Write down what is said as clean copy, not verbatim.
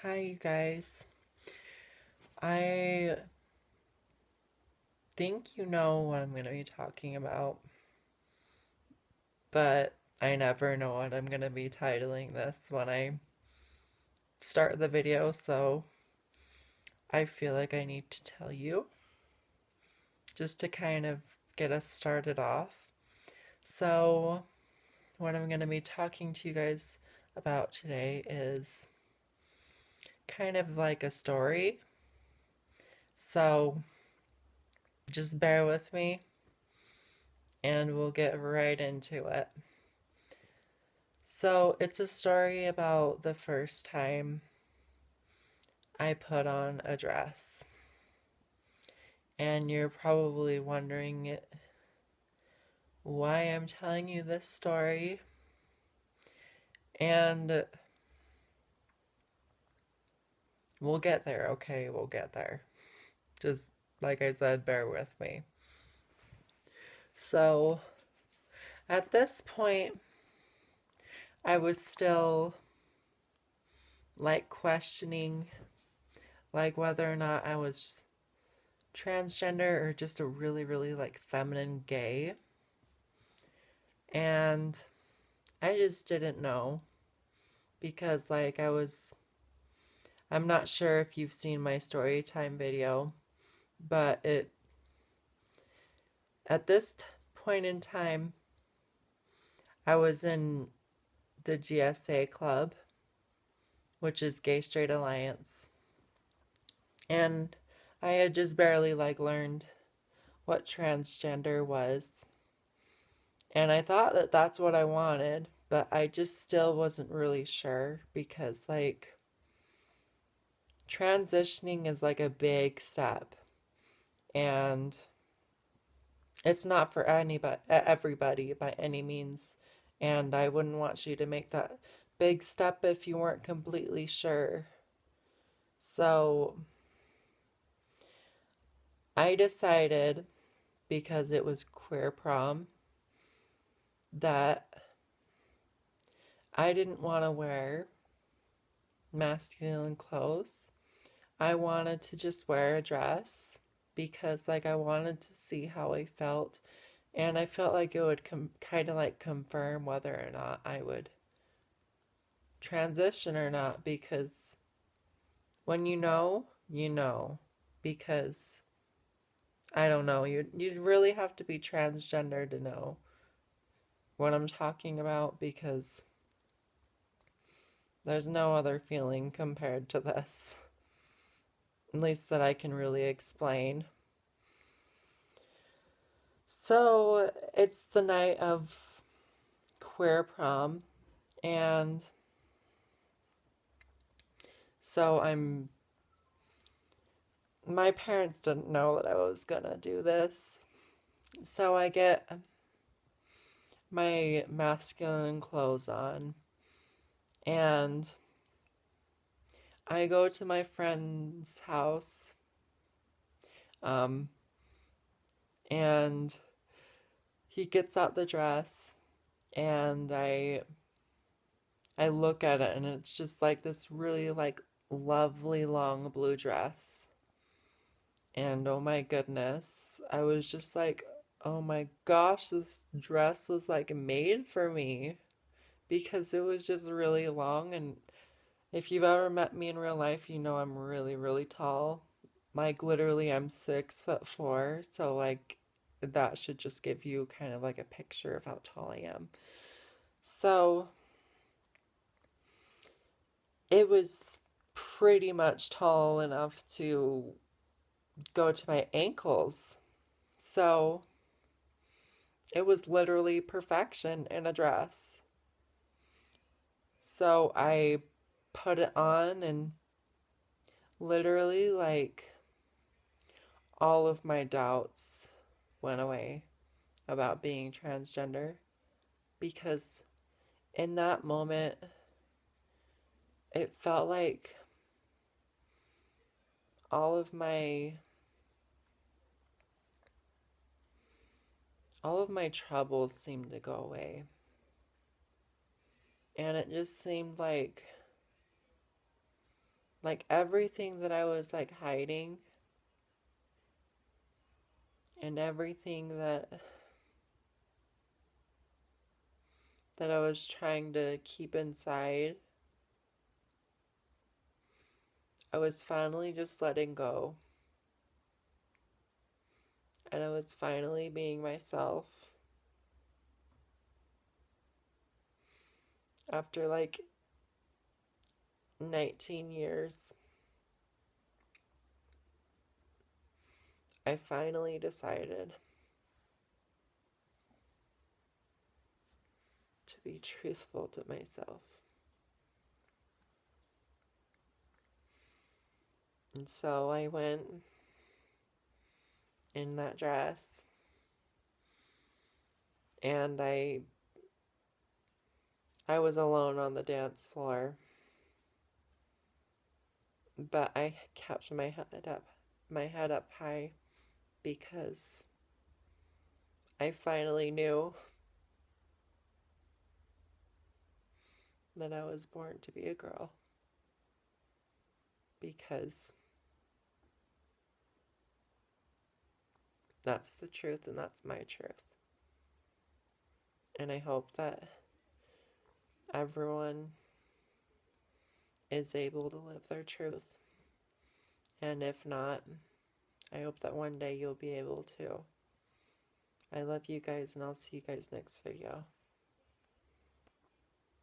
Hi, you guys. I think you know what I'm going to be talking about, but I never know what I'm going to be titling this when I start the video, so I feel like I need to tell you just to kind of get us started off. So, what I'm going to be talking to you guys about today is kind of like a story. So, just bear with me and we'll get right into it. So, it's a story about the first time I put on a dress. And you're probably wondering why I'm telling you this story. And we'll get there, okay? We'll get there. Just like I said, bear with me. So, at this point, I was still like questioning like whether or not I was transgender or just a really like feminine gay. And I just didn't know because like I'm not sure if you've seen my story time video, but at this point in time, I was in the GSA club, which is Gay Straight Alliance, and I had just barely like learned what transgender was, and I thought that that's what I wanted, but I just still wasn't really sure because like transitioning is like a big step, and it's not for everybody by any means, and I wouldn't want you to make that big step if you weren't completely sure. So I decided, because it was queer prom, that I didn't want to wear masculine clothes. I wanted to just wear a dress because like I wanted to see how I felt, and I felt like it would kind of like confirm whether or not I would transition or not, because when you know. Because I don't know, you'd really have to be transgender to know what I'm talking about, because there's no other feeling compared to this. At least that I can really explain. So, it's the night of queer prom, and so my parents didn't know that I was gonna do this. So I get my masculine clothes on, and I go to my friend's house, um, and he gets out the dress, and I look at it, and it's just like this really like lovely long blue dress. And oh my goodness, I was just like, oh my gosh, this dress was like made for me, because it was just really long. And if you've ever met me in real life, you know I'm really tall. Like literally I'm 6'4", so like that should just give you kind of like a picture of how tall I am. So it was pretty much tall enough to go to my ankles. So it was literally perfection in a dress. So I put it on, and literally like all of my doubts went away about being transgender, because in that moment it felt like all of my all of my troubles seemed to go away, and it just seemed like like everything that I was like hiding and everything that I was trying to keep inside, I was finally just letting go. And I was finally being myself after like 19 years. I finally decided to be truthful to myself. And so I went in that dress and I was alone on the dance floor, but I kept my head up high because I finally knew that I was born to be a girl, because that's the truth and that's my truth. And I hope that everyone is able to live their truth. And if not, I hope that one day you'll be able to. I love you guys, and I'll see you guys next video.